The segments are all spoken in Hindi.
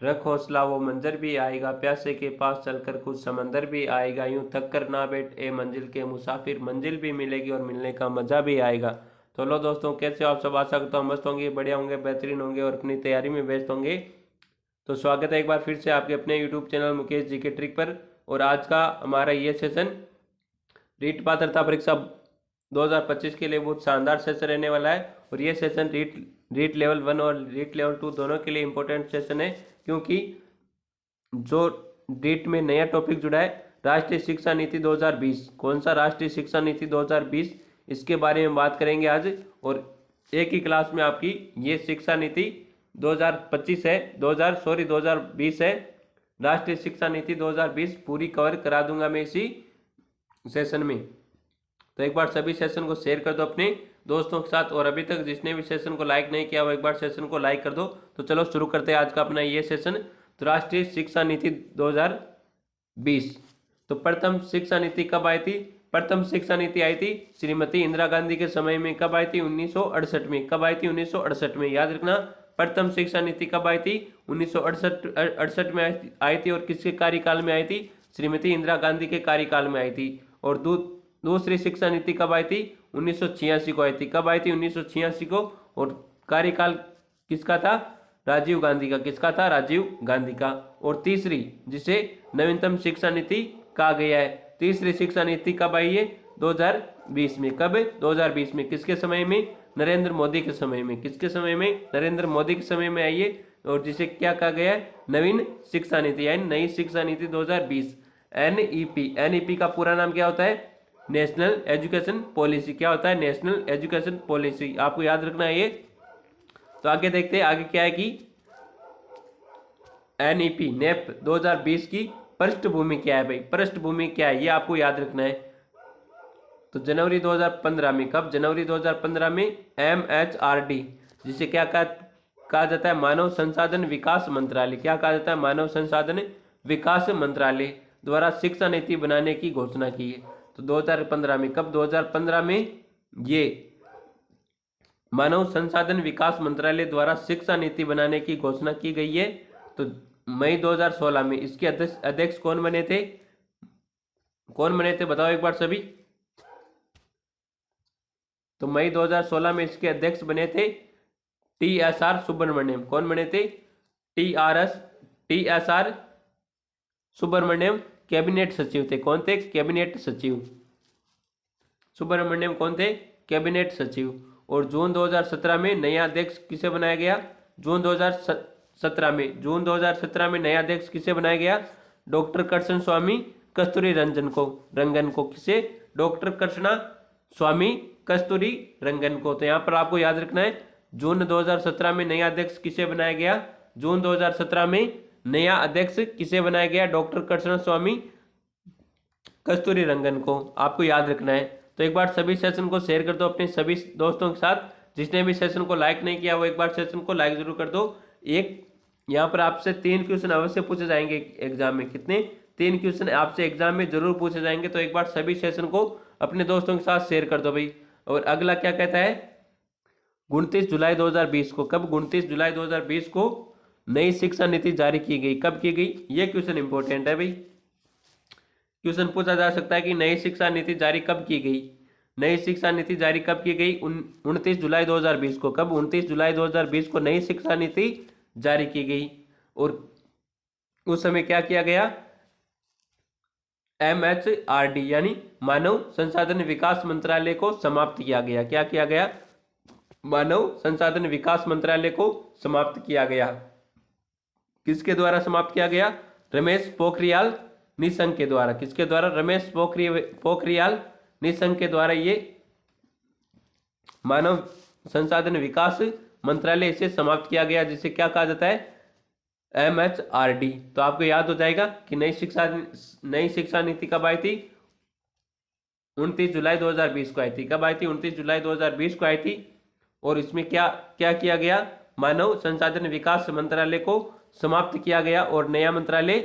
रख हौसला वो मंजर भी आएगा, प्यासे के पास चलकर कुछ समंदर भी आएगा, यूं थक कर ना बैठ ए मंजिल के मुसाफिर, मंजिल भी मिलेगी और मिलने का मजा भी आएगा। तो लो दोस्तों, कैसे हो आप सब? आशा करता हूँ मस्त होंगे, बढ़िया होंगे, बेहतरीन होंगे और अपनी तैयारी में व्यस्त होंगे। तो स्वागत है एक बार फिर से आपके अपने यूट्यूब चैनल मुकेश जी के ट्रिक पर। और आज का हमारा ये सेशन रीट पात्रता परीक्षा 2025 के लिए बहुत शानदार सेशन रहने वाला है। और ये सेशन रीट लेवल 1 और रीट लेवल 2 दोनों के लिए इम्पोर्टेंट सेशन है, क्योंकि जो रीट में नया टॉपिक जुड़ा है, राष्ट्रीय शिक्षा नीति 2020। कौन सा राष्ट्रीय शिक्षा नीति 2020, इसके बारे में बात करेंगे आज। और एक ही क्लास में आपकी ये शिक्षा नीति 2025 है, 2020 है, राष्ट्रीय शिक्षा नीति 2020 पूरी कवर करा दूंगा मैं इसी सेशन में। तो एक बार सभी सेशन को शेयर कर दो अपने दोस्तों के साथ, और अभी तक जिसने भी सेशन को लाइक नहीं किया वो एक बार सेशन को लाइक कर दो। तो चलो शुरू करते हैं आज का अपना ये सेशन। तो राष्ट्रीय शिक्षा नीति 2020, तो प्रथम शिक्षा नीति कब आई थी? प्रथम शिक्षा नीति आई थी श्रीमती इंदिरा गांधी के समय में। कब आई थी? 1968 में। कब आई थी? 1968 में। याद रखना, प्रथम शिक्षा नीति कब आई थी? 1968 में आई थी। और किसके कार्यकाल में आई थी? श्रीमती इंदिरा गांधी के कार्यकाल में आई थी। और दूसरी शिक्षा नीति कब आई थी? 1986 को आई थी। कब आई थी? 1986 को। और कार्यकाल किसका था? राजीव गांधी का। किसका था? राजीव गांधी का। और तीसरी, जिसे नवीनतम शिक्षा नीति कहा गया है, तीसरी शिक्षा नीति कब आई है? 2020 में। कब? 2020 में। किसके समय में? नरेंद्र मोदी के समय में। किसके समय में? नरेंद्र मोदी के समय में आई है। और जिसे क्या कहा गया है? नवीन शिक्षा नीति, यानी नई शिक्षा नीति 2020, NEP। NEP का पूरा नाम क्या होता है? National education policy. क्या होता है? National education policy. आपको याद रखना है ये। तो आगे देखते हैं, आगे क्या है कि NEP 2020 की पृष्ठभूमि क्या है भाई? पृष्ठभूमि क्या है ये आपको याद रखना है। तो जनवरी 2015 में। कब? जनवरी 2015 में MHRD, जिसे क्या कहा जाता है? मानव संसाधन विकास मंत्रालय। क्या कहा जाता है? मानव संसाधन विकास मंत्रालय द्वारा शिक्षा नीति बनाने की घोषणा की है। तो 2015 में। कब? 2015 में ये मानव संसाधन विकास मंत्रालय द्वारा शिक्षा नीति बनाने की घोषणा की गई है। तो मई 2016 में इसके अध्यक्ष कौन बने थे? कौन बने थे बताओ एक बार सभी। तो मई 2016 में इसके अध्यक्ष बने थे TSR सुब्रमण्यम। कौन बने थे? TSR सुब्रमण्यम कैबिनेट सचिव थे। कौन थे? कैबिनेट सचिव। सुब्रमण्यम कौन थे? कैबिनेट सचिव। और जून 2017 में नया अध्यक्ष किसे बनाया गया? जून 2017 में नया अध्यक्ष किसे बनाया गया? डॉक्टर कृष्ण स्वामी कस्तूरी रंगन को। किसे? डॉक्टर कृष्णा स्वामी कस्तूरी रंगन को। तो यहां पर आपको याद रखना है, जून 2017 में नया अध्यक्ष किसे बनाया गया? जून 2017 में नया अध्यक्ष किसे बनाया गया? डॉक्टर कृष्ण स्वामी कस्तूरी रंगन को। आपको याद रखना है। तो एक बार सभी सेशन को शेयर कर दो अपने सभी दोस्तों के साथ। जिसने भी सेशन को लाइक नहीं किया वो एक बार सेशन को लाइक जरूर कर दो। एक यहाँ पर आपसे 3 क्वेश्चन अवश्य पूछे जाएंगे एग्जाम में। कितने? 3 क्वेश्चन आपसे एग्जाम में जरूर पूछे जाएंगे। तो एक बार सभी सेशन को अपने दोस्तों के साथ शेयर कर दो भाई। और अगला क्या कहता है? 29 जुलाई 2020 को। कब? 29 जुलाई 2020 को नई शिक्षा नीति जारी की गई। कब की गई? ये क्वेश्चन इंपॉर्टेंट है भाई। क्वेश्चन पूछा जा सकता है कि नई शिक्षा नीति जारी कब की गई? नई शिक्षा नीति जारी कब की गई? 29 जुलाई 2020 को। कब? 29 जुलाई 2020 को नई शिक्षा नीति जारी की गई। और उस समय क्या किया गया? MHRD यानी मानव संसाधन विकास मंत्रालय को समाप्त किया गया। क्या किया गया? मानव संसाधन विकास मंत्रालय को समाप्त किया गया। किसके द्वारा समाप्त किया गया? रमेश पोखरियाल निशंक के द्वारा। किसके द्वारा? रमेश पोखरियाल निशंक के द्वारा ये मानव संसाधन विकास मंत्रालय इसे समाप्त किया गया, जिसे क्या कहा जाता है? MHRD। तो आपको याद हो जाएगा कि नई शिक्षा नीति कब आई थी? 29 जुलाई 2020 को आई थी। कब आई थी? 29 जुलाई 2020 को आई थी। और इसमें क्या क्या किया गया? मानव संसाधन विकास मंत्रालय को समाप्त किया गया और नया मंत्रालय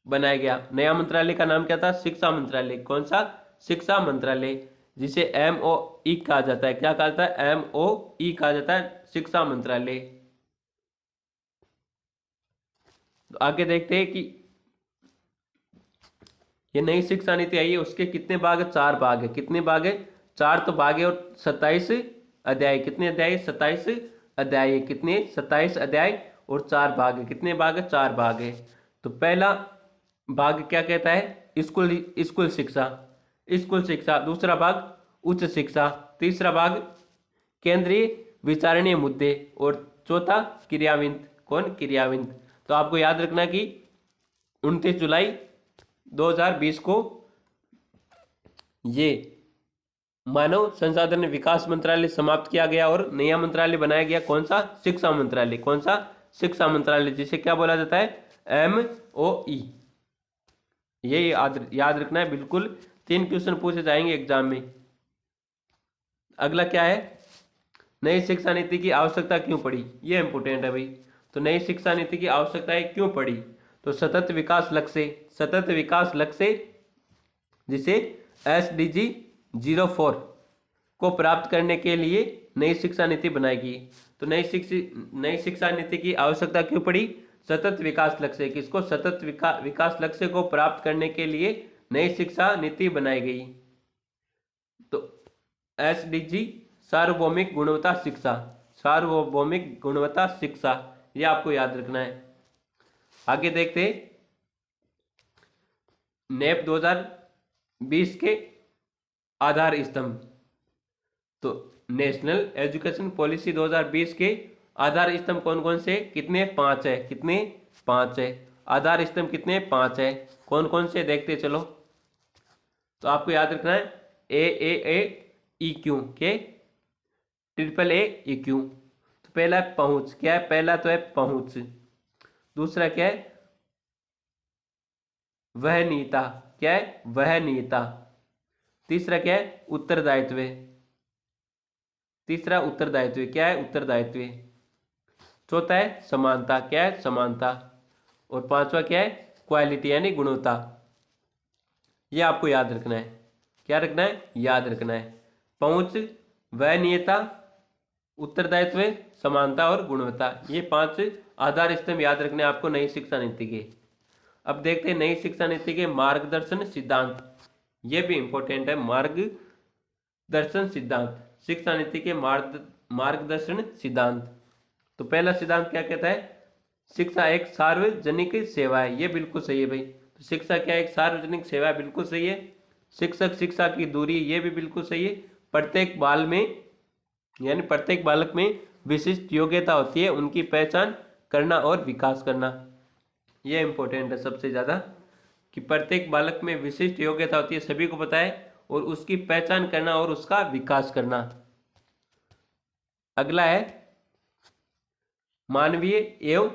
बनाया गया। नया मंत्रालय का नाम क्या था? शिक्षा मंत्रालय। कौन सा? शिक्षा मंत्रालय, जिसे MOE कहा जाता है। क्या कहा जाता है? MOE कहा जाता है, शिक्षा मंत्रालय। तो आगे देखते हैं कि ये नई शिक्षा नीति आई है, उसके कितने भाग है? 4 भाग है। कितने भाग है? 4 तो भाग है और 27 अध्याय। कितने अध्याय? 27 अध्याय। कितने? 27 अध्याय और 4 भाग है। कितने भाग है? 4 भाग है। तो पहला भाग क्या कहता है? स्कूल स्कूल शिक्षा, स्कूल शिक्षा। दूसरा भाग उच्च शिक्षा। तीसरा भाग केंद्रीय विचारणीय मुद्दे और चौथा क्रियान्वित। कौन? क्रियान्वित। तो आपको याद रखना कि 29 जुलाई 2020 को ये मानव संसाधन विकास मंत्रालय समाप्त किया गया और नया मंत्रालय बनाया गया। कौन सा? शिक्षा मंत्रालय। कौन सा? शिक्षा मंत्रालय, जिसे क्या बोला जाता है? MOE। ये याद रखना है बिल्कुल। 3 क्वेश्चन पूछे जाएंगे एग्जाम में। अगला क्या है? नई शिक्षा नीति की आवश्यकता क्यों पड़ी? ये इंपोर्टेंट है भाई। तो नई शिक्षा नीति की आवश्यकता क्यों पड़ी? तो सतत विकास लक्ष्य, सतत विकास लक्ष्य जिसे SDG 04 को प्राप्त करने के लिए नई शिक्षा नीति बनाएगी। तो नई शिक्षा नीति की आवश्यकता क्यों पड़ी? सतत विकास लक्ष्य। किसको? सतत विकास लक्ष्य को प्राप्त करने के लिए नई शिक्षा नीति बनाई गई। तो SDG सार्वभौमिक गुणवत्ता शिक्षा, सार्वभौमिक गुणवत्ता शिक्षा, ये आपको याद रखना है। आगे देखते NEP 2020 के आधार स्तंभ। तो नेशनल एजुकेशन पॉलिसी 2020 के आधार स्तंभ कौन कौन से? कितने? 5 है। कितने? 5 है। आधार स्तंभ कितने? 5 है। कौन कौन से? देखते चलो। तो आपको याद रखना है AAAEQ के AAAEQ। तो पहला है पहुंच। क्या है? पहला तो है पहुंच। दूसरा क्या है? वहनीयता। क्या है? वहनीयता। तीसरा क्या है? उत्तरदायित्व। तीसरा उत्तरदायित्व। क्या है? उत्तरदायित्व। चौथा है समानता। क्या है? समानता। और पांचवा क्या है? क्वालिटी यानी गुणवत्ता। यह आपको याद रखना है। क्या रखना है? याद रखना है। पहुंच, वहनीयता, उत्तरदायित्व, समानता और गुणवत्ता, ये 5 आधार स्तंभ याद रखने आपको नई शिक्षा नीति के। अब देखते हैं नई शिक्षा नीति के मार्गदर्शन सिद्धांत। ये भी इंपॉर्टेंट है। मार्गदर्शन सिद्धांत, शिक्षा नीति के मार्गदर्शन सिद्धांत। तो पहला सिद्धांत क्या कहता है? शिक्षा एक सार्वजनिक सेवा है। ये बिल्कुल सही है भाई। तो शिक्षा क्या है? एक सार्वजनिक सेवा है, बिल्कुल सही है। शिक्षक शिक्षा की दूरी, ये भी बिल्कुल सही है। प्रत्येक बाल में यानी प्रत्येक बालक में विशिष्ट योग्यता होती है, उनकी पहचान करना और विकास करना। यह इंपॉर्टेंट है सबसे ज़्यादा कि प्रत्येक बालक में विशिष्ट योग्यता होती है, सभी को पता है, और उसकी पहचान करना और उसका विकास करना। अगला है मानवीय एवं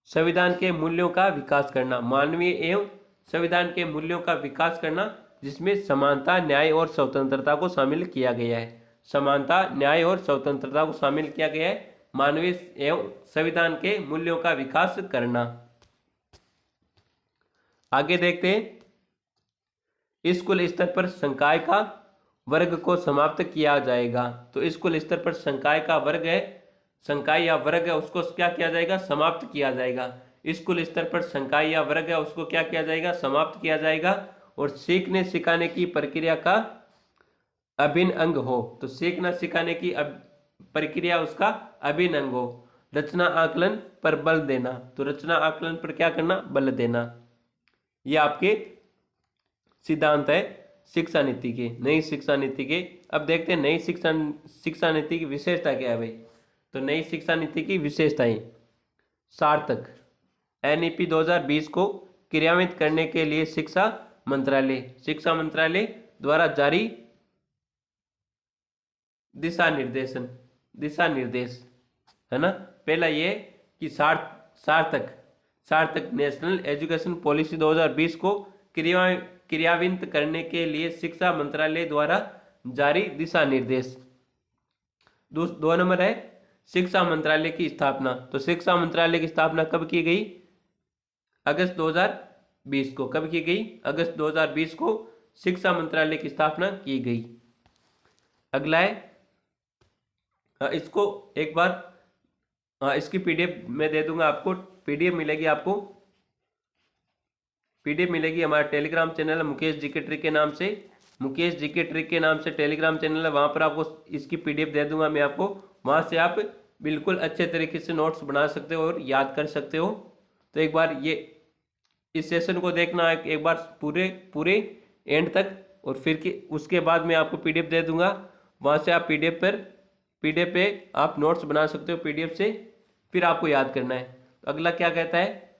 संविधान के मूल्यों का विकास करना। मानवीय एवं संविधान के मूल्यों का विकास करना, जिसमें समानता, न्याय और स्वतंत्रता को शामिल किया गया है। समानता, न्याय और स्वतंत्रता को शामिल किया गया है। मानवीय एवं संविधान के मूल्यों का विकास करना। आगे देखते हैं स्कूल स्तर पर संकाय का वर्ग को समाप्त किया जाएगा। तो स्कूल स्तर पर संकाय का वर्ग है, संकाय या वर्ग है, उसको क्या किया जाएगा? समाप्त किया जाएगा। स्कूल स्तर पर संकाय या वर्ग है, उसको क्या किया जाएगा? समाप्त किया जाएगा। और सीखने सिखाने की प्रक्रिया का अभिन्न अंग हो। तो सीखना सिखाने की प्रक्रिया उसका अभिन्न अंग हो। रचना आकलन पर बल देना। तो रचना आकलन पर क्या करना? बल देना। ये आपके सिद्धांत है शिक्षा नीति के, नई शिक्षा नीति के। अब देखते हैं नई शिक्षा नीति की विशेषता क्या है भाई। तो नई शिक्षा नीति की विशेषताएं: सार्थक, NEP 2020 को क्रियान्वित करने के लिए शिक्षा मंत्रालय द्वारा जारी दिशा निर्देश है ना। पहला ये कि सार्थक नेशनल एजुकेशन पॉलिसी 2020 को क्रियान्वित करने के लिए शिक्षा मंत्रालय द्वारा जारी दिशा निर्देश। 2 नंबर है शिक्षा मंत्रालय की स्थापना। तो शिक्षा मंत्रालय की स्थापना कब की गई? अगस्त 2020 को। कब की गई? अगस्त 2020 को शिक्षा मंत्रालय की स्थापना की गई। अगला है इसको एक बार इसकी पीडीएफ मैं दे दूंगा आपको। पीडीएफ मिलेगी आपको, पीडीएफ मिलेगी हमारा टेलीग्राम चैनल है मुकेश जीके ट्रिक के नाम से, मुकेश जीके ट्रिक के नाम से टेलीग्राम चैनल है। वहाँ पर आपको इसकी पीडीएफ दे दूंगा मैं आपको। वहाँ से आप बिल्कुल अच्छे तरीके से नोट्स बना सकते हो और याद कर सकते हो। तो एक बार ये इस सेशन को देखना एक बार पूरे पूरे एंड तक, और फिर उसके बाद मैं आपको पीडीएफ दे दूंगा। वहाँ से आप पीडीएफ पे आप नोट्स बना सकते हो पीडीएफ से, फिर आपको याद करना है। अगला क्या कहता है,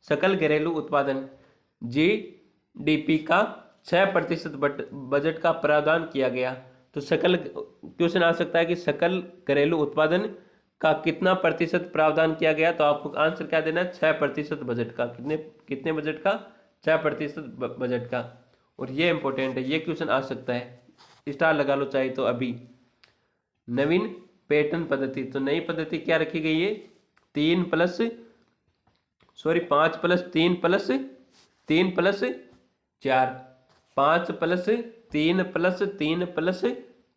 सकल घरेलू उत्पादन जीडीपी का 6% बजट का प्रावधान किया गया। तो सकल क्वेश्चन आ सकता है कि सकल घरेलू उत्पादन का कितना प्रतिशत प्रावधान किया गया। तो आपको आंसर क्या देना है, 6% बजट का। कितने बजट का, 6% बजट का। और ये इंपॉर्टेंट है, ये क्वेश्चन आ सकता है, स्टार लगा लो चाहे तो अभी। नवीन पेटर्न पद्धति, तो नई पद्धति क्या रखी गई है, 5 plus 3 plus 3 plus 4, 5 plus 3 plus 3 plus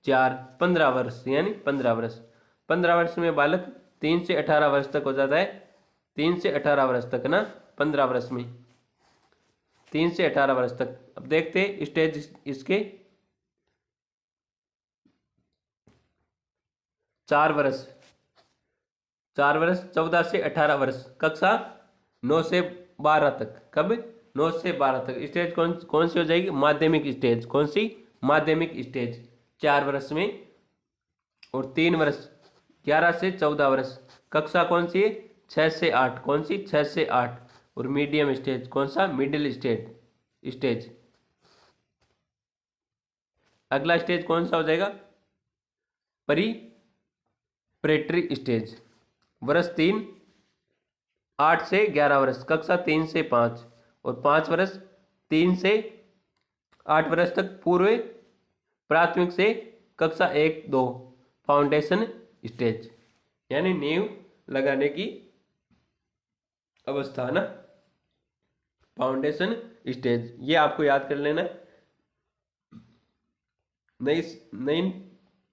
4, 15 वर्ष, यानी 15 वर्ष। 15 वर्ष में बालक 3 से 18 वर्ष तक हो जाता है, 3 से 18 वर्ष तक ना, 15 वर्ष में 3 से 18 वर्ष तक। अब देखते हैं स्टेज इसके, 4 वर्ष, 14 से 18 वर्ष, कक्षा 9 से 12 तक। कब, 9 से 12 तक। स्टेज कौन सी हो जाएगी, माध्यमिक स्टेज। कौन सी, माध्यमिक स्टेज, 4 वर्ष में। और 3 वर्ष 11 से 14 वर्ष, कक्षा कौन सी है, 6 से 8। कौन सी, 6 से 8। और मीडियम स्टेज कौन सा, मिडिल स्टेज। अगला स्टेज कौन सा हो जाएगा, प्रेटरी स्टेज, वर्ष 3, 8 से 11 वर्ष, कक्षा 3 से 5। और 5 वर्ष 3 से 8 वर्ष तक, पूर्व प्राथमिक से कक्षा 1-2, फाउंडेशन स्टेज, यानी नींव लगाने की अवस्था ना, फाउंडेशन स्टेज। ये आपको याद कर लेना है। नई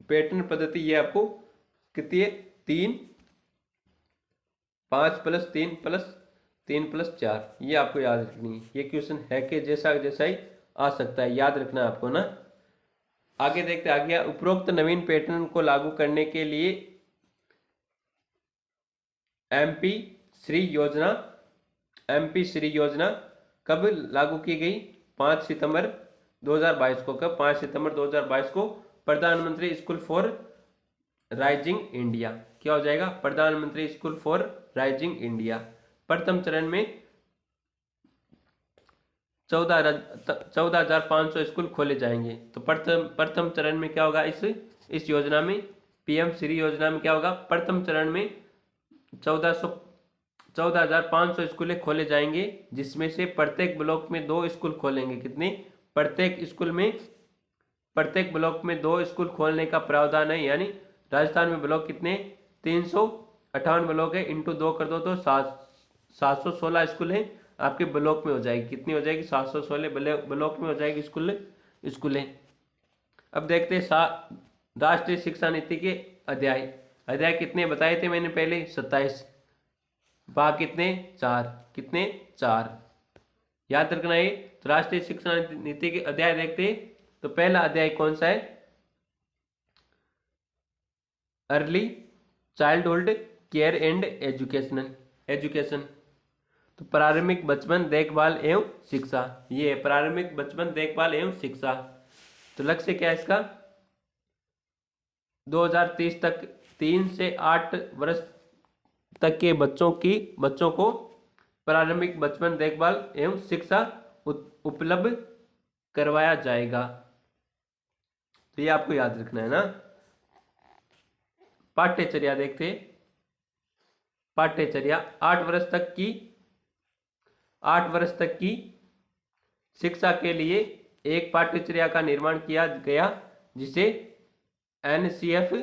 पैटर्न पद्धति ये आपको कितनी है, 3, 5 प्लस 3 प्लस 3 प्लस 4, ये आपको याद रखनी है। ये क्वेश्चन है कि जैसा ही आ सकता है, याद रखना है आपको ना। आगे देखते आ गया, उपरोक्त नवीन पैटर्न को लागू करने के लिए एमपी श्री योजना कब लागू की गई, 5 सितंबर 2022 को। कब, 5 सितंबर 2022 को। प्रधानमंत्री स्कूल फॉर राइजिंग इंडिया, क्या हो जाएगा, प्रधानमंत्री स्कूल फॉर राइजिंग इंडिया। प्रथम चरण में 14,500 स्कूल खोले जाएंगे। तो प्रथम चरण में क्या होगा, इस योजना में, पीएम श्री योजना में क्या होगा, प्रथम चरण में 14,500 स्कूलें खोले जाएंगे, जिसमें से प्रत्येक ब्लॉक में 2 स्कूल खोलेंगे। कितने, प्रत्येक ब्लॉक में 2 स्कूल खोलने का प्रावधान है। यानी राजस्थान में ब्लॉक कितने, 358 ब्लॉक है, इंटू 2 कर दो तो 716 स्कूल है आपके ब्लॉक में हो जाएगी। कितनी हो जाएगी, 716 ब्लॉक में हो जाएगी स्कूलें। अब देखते हैं राष्ट्रीय शिक्षा नीति के अध्याय कितने बताए थे मैंने पहले, 27। भाग कितने, 4। कितने, 4, याद रखना है। तो राष्ट्रीय शिक्षा नीति के अध्याय देखते हैं। तो पहला अध्याय कौन सा है, early childhood care and education. तो प्रारंभिक बचपन देखभाल एवं शिक्षा, ये है प्रारंभिक बचपन देखभाल एवं शिक्षा। तो लक्ष्य क्या है इसका, 2030 तक 3 से 8 वर्ष तक के बच्चों को प्रारंभिक बचपन देखभाल एवं शिक्षा उपलब्ध करवाया जाएगा। तो ये आपको याद रखना है ना। पाठ्यचर्या देखते, पाठ्यचर्या 8 वर्ष तक की शिक्षा के लिए एक पाठ्यचर्या का निर्माण किया गया, जिसे NCF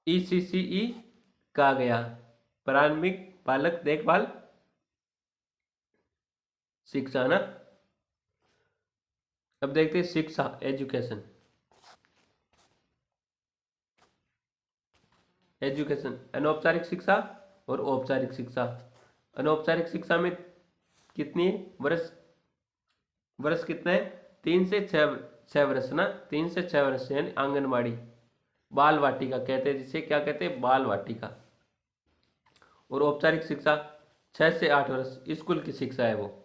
ECCE कहा गया, प्रारंभिक बालक देखभाल शिक्षा ना। अब देखते हैं शिक्षा, एजुकेशन। एजुकेशन, अनौपचारिक शिक्षा और औपचारिक शिक्षा। अनौपचारिक शिक्षा में कितनी वर्ष, वर्ष कितने हैं, 3 से 6 वर्ष ना, 3 से 6 वर्ष यानी आंगनबाड़ी, बाल वाटिका कहते हैं जिसे, क्या कहते हैं, बाल वाटिका। और औपचारिक शिक्षा 6 से 8 वर्ष, स्कूल की शिक्षा है वो।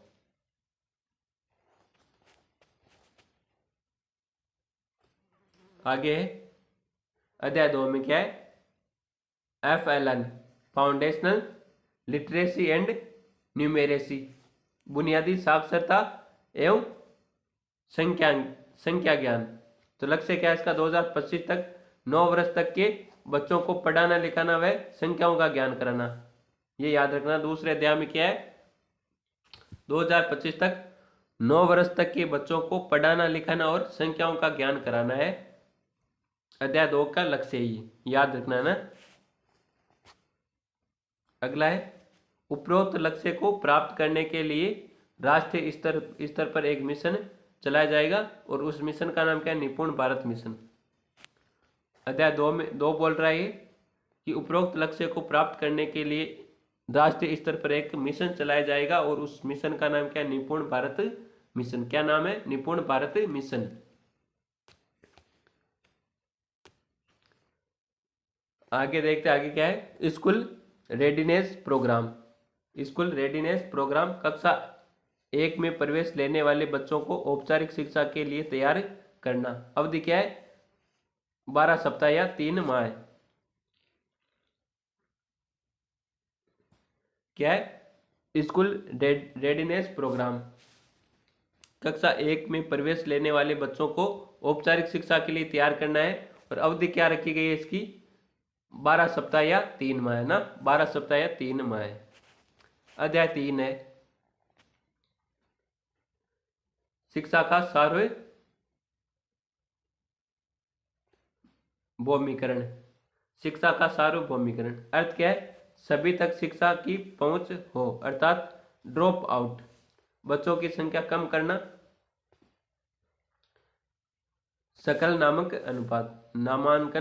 आगे है अध्याय 2 में क्या है, FLN, foundational literacy and numeracy, बुनियादी साक्षरता एवं संख्या संख्या ज्ञान। तो लक्ष्य क्या है इसका, 2025 तक 9 वर्ष तक के बच्चों को पढ़ाना लिखाना व संख्याओं का ज्ञान कराना, ये याद रखना। दूसरे अध्याय में क्या है, 2025 तक 9 वर्ष तक के बच्चों को पढ़ाना लिखाना और संख्याओं का ज्ञान कराना है, अध्याय 2 का लक्ष्य ही, याद रखना है ना। अगला है, उपरोक्त लक्ष्य को प्राप्त करने के लिए राष्ट्रीय स्तर पर एक मिशन चलाया जाएगा और उस मिशन का नाम क्या है, निपुण भारत मिशन। अध्याय 2 में 2 बोल रहा है कि उपरोक्त लक्ष्य को प्राप्त करने के लिए राष्ट्रीय स्तर पर एक मिशन चलाया जाएगा और उस मिशन का नाम क्या है, निपुण भारत मिशन। क्या नाम है, निपुण भारत मिशन। आगे देखते आगे क्या है, school readiness programme. School readiness programme कक्षा 1 में प्रवेश लेने वाले बच्चों को औपचारिक शिक्षा के लिए तैयार करना। अवधि क्या है, 12 सप्ताह या 3 माह। क्या है, स्कूल रेडीनेस प्रोग्राम कक्षा 1 में प्रवेश लेने वाले बच्चों को औपचारिक शिक्षा के लिए तैयार करना है। और अवधि क्या रखी गई है इसकी, 12 सप्ताह या 3 माह है ना, 12 सप्ताह या 3 माह है। अध्याय 3 है, शिक्षा का सार्वभौमिकरण। शिक्षा का सार्वभौमिकरण अर्थ क्या है, सभी तक शिक्षा की पहुंच हो, अर्थात ड्रॉप आउट, बच्चों की संख्या कम करना, सकल नामांकन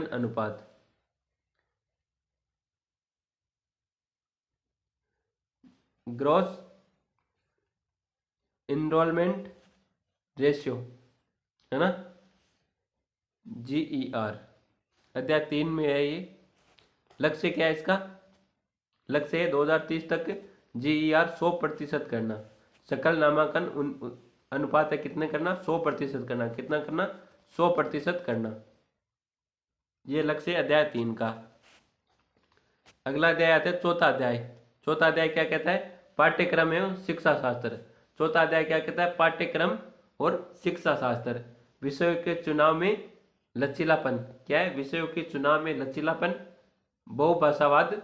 अनुपात, ग्रॉस इनरोलमेंट रेशियो है ना, GER। अध्याय 3 में है ये। लक्ष्य क्या है इसका, लक्ष्य है 2030 तक GER 100% करना। सकल नामांकन अनुपात है कितने करना, 100% करना। कितना करना, 100% करना। ये लक्ष्य है अध्याय 3 का। अगला अध्याय आता है चौथा अध्याय। चौथा अध्याय क्या कहता है, पाठ्यक्रम एवं शिक्षा शास्त्र। चौथा अध्याय क्या कहता है, पाठ्यक्रम और शिक्षा शास्त्र। विषयों के चुनाव में लचीलापन। क्या है, विषयों के चुनाव में लचीलापन, बहुभाषावाद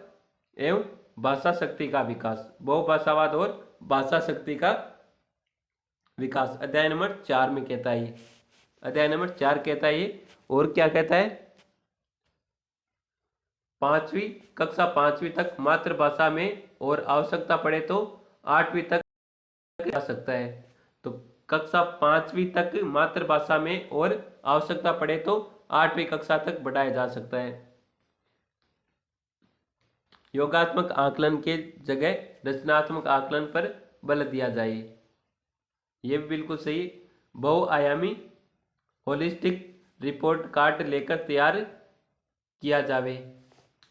एवं भाषा शक्ति का विकास। बहुभाषावाद और भाषा शक्ति का विकास अध्याय नंबर 4 में कहता है ये। अध्याय नंबर 4 कहता है ये। और क्या कहता है, कक्षा पांचवी तक मातृभाषा में और आवश्यकता पड़े तो 8वीं तक जा सकता है। तो कक्षा 5वीं तक मातृभाषा में और आवश्यकता पड़े तो 8वीं कक्षा तक बढ़ाया जा सकता है। योगात्मक आकलन के जगह रचनात्मक आकलन पर बल दिया जाए, ये भी बिल्कुल सही। बहुआयामी होलिस्टिक रिपोर्ट कार्ड लेकर तैयार किया जावे,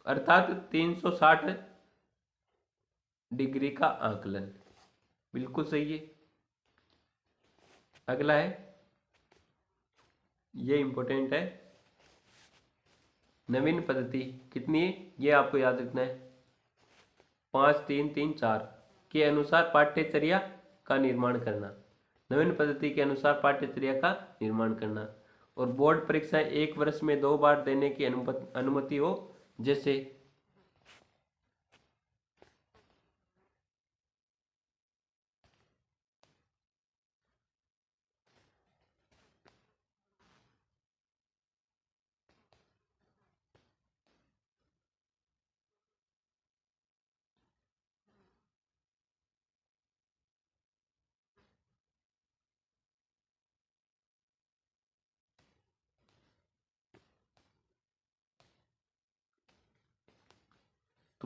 अर्थात 360 डिग्री का आकलन, बिल्कुल सही है। अगला है, ये इंपॉर्टेंट है, नवीन पद्धति कितनी है, ये आपको याद रखना है। 5-3-3-4 के अनुसार पाठ्यचर्या का निर्माण करना। नवीन पद्धति के अनुसार पाठ्यचर्या का निर्माण करना। और बोर्ड परीक्षाएं 1 वर्ष में 2 बार देने की अनुमति हो, जैसे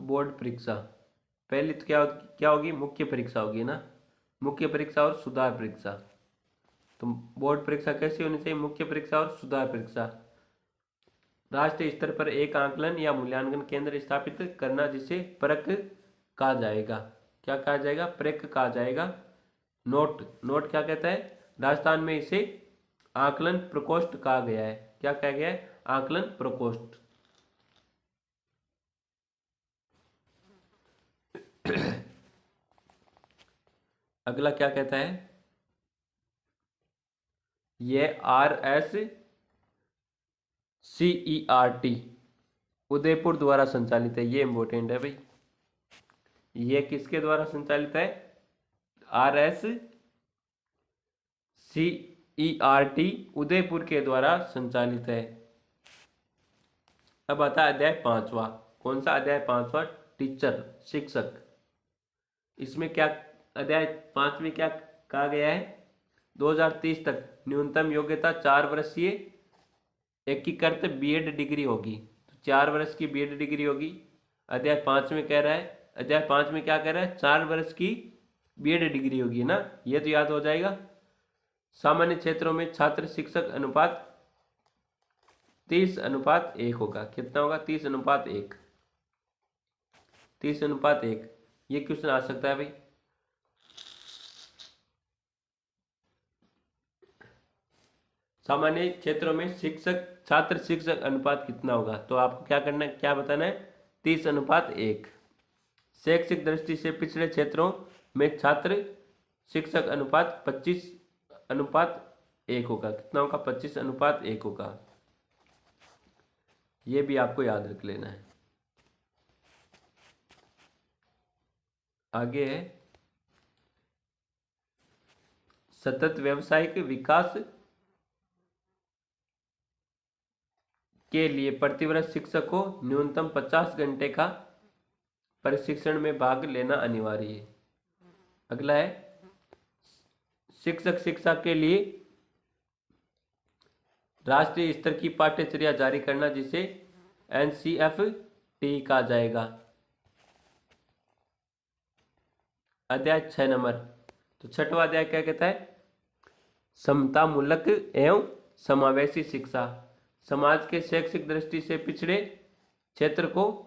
बोर्ड परीक्षा। पहली तो क्या होगी, मुख्य परीक्षा होगी ना, मुख्य परीक्षा और सुधार परीक्षा। तो बोर्ड परीक्षा कैसी होनी चाहिए, मुख्य परीक्षा और सुधार परीक्षा। राष्ट्रीय स्तर पर एक आकलन या मूल्यांकन केंद्र स्थापित करना जिसे परक कहा जाएगा। क्या कहा जाएगा, परक कहा जाएगा। नोट, नोट क्या कहता है, राजस्थान में इसे आकलन प्रकोष्ठ कहा गया है। क्या कहा गया है, आकलन प्रकोष्ठ। अगला क्या कहता है, ये RSCERT उदयपुर द्वारा संचालित है। ये इंपॉर्टेंट है भाई, ये किसके द्वारा संचालित है, RSCERT उदयपुर के द्वारा संचालित है। अब आता है अध्याय 5वां। कौन सा अध्याय 5वां, टीचर, शिक्षक। इसमें क्या, अध्याय 5 में क्या कहा गया है, 2030 तक न्यूनतम योग्यता 4 वर्षीय एकीकृत बीएड डिग्री होगी। तो 4 वर्ष की बीएड डिग्री होगी। अध्याय 5 में कह रहा है, अध्याय 5 में क्या कह रहा है, 4 वर्ष की बीएड डिग्री होगी ना, ये तो याद हो जाएगा। सामान्य क्षेत्रों में छात्र शिक्षक अनुपात 30:1 होगा। कितना होगा, 30:1। 30:1। ये क्वेश्चन आ सकता है भाई। सामान्य क्षेत्रों में छात्र शिक्षक अनुपात कितना होगा, तो आपको क्या करना है, क्या बताना है, 30:1। शैक्षिक दृष्टि से पिछड़े क्षेत्रों में छात्र शिक्षक अनुपात 25:1 होगा। कितना होगा, 25:1 होगा। ये भी आपको याद रख लेना है। आगे है सतत व्यावसायिक विकास के लिए प्रतिवर्ष शिक्षक को न्यूनतम 50 घंटे का प्रशिक्षण में भाग लेना अनिवार्य है। अगला है शिक्षक शिक्षा के लिए राष्ट्रीय स्तर की पाठ्यचर्या जारी करना जिसे NCFT कहा जाएगा। अध्याय 6 नंबर। तो 6वां अध्याय क्या कहता है, समतामूलक एवं समावेशी शिक्षा। समाज के शैक्षिक दृष्टि से पिछड़े क्षेत्र को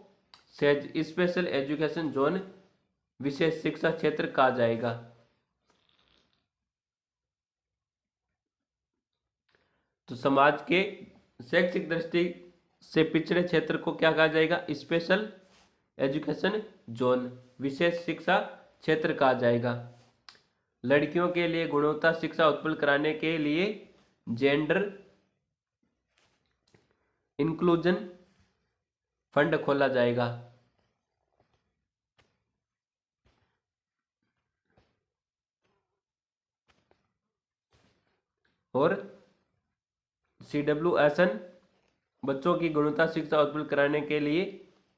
स्पेशल एजुकेशन जोन, विशेष शिक्षा क्षेत्र कहा जाएगा। तो समाज के शैक्षिक दृष्टि से पिछड़े क्षेत्र को क्या कहा जाएगा, स्पेशल एजुकेशन जोन, विशेष शिक्षा क्षेत्र कहा जाएगा। लड़कियों के लिए गुणवत्ता शिक्षा उत्पन्न कराने के लिए जेंडर इंक्लूजन फंड खोला जाएगा। और CWSN बच्चों की गुणवत्ता शिक्षा उत्पन्न कराने के लिए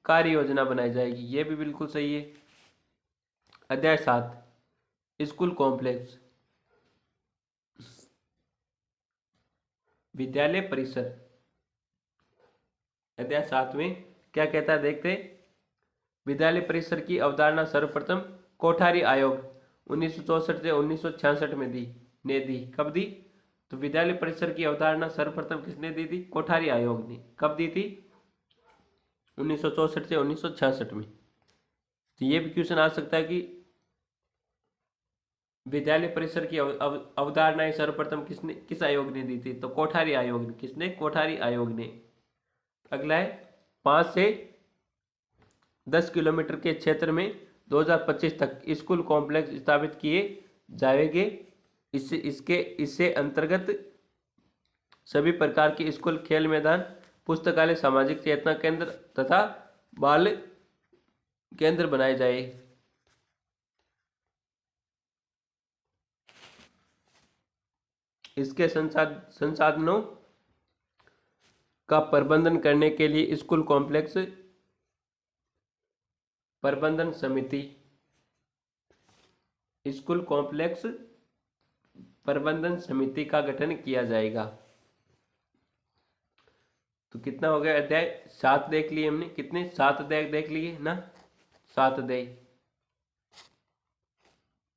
कार्य योजना बनाई जाएगी। ये भी बिल्कुल सही है। अध्याय 7 स्कूल कॉम्प्लेक्स, विद्यालय परिसर। अध्याय 7 में क्या कहता है, देखते। विद्यालय परिसर की अवधारणा सर्वप्रथम कोठारी आयोग 1964 से 1966 में दी। कब दी, तो विद्यालय परिसर की अवधारणा सर्वप्रथम किसने दी थी, कोठारी आयोग ने। कब दी थी, 1964 से 1966 में। तो ये भी क्वेश्चन आ सकता है कि विद्यालय परिसर की अवधारणाएं सर्वप्रथम किस आयोग ने दी थी, तो कोठारी आयोग ने। किसने, कोठारी आयोग ने। अगला है 5 से 10 किलोमीटर के क्षेत्र में 2025 तक स्कूल कॉम्प्लेक्स स्थापित किए जाएंगे। इससे अंतर्गत सभी प्रकार के स्कूल, खेल मैदान, पुस्तकालय, सामाजिक चेतना केंद्र तथा बाल केंद्र बनाए जाए। इसके संसाधनों का प्रबंधन करने के लिए स्कूल कॉम्प्लेक्स प्रबंधन समिति, स्कूल कॉम्प्लेक्स प्रबंधन समिति का गठन किया जाएगा। तो कितना हो गया, अध्याय 7 देख लिए हमने। कितने, 7 अध्याय देख लिए ना। साथ दे।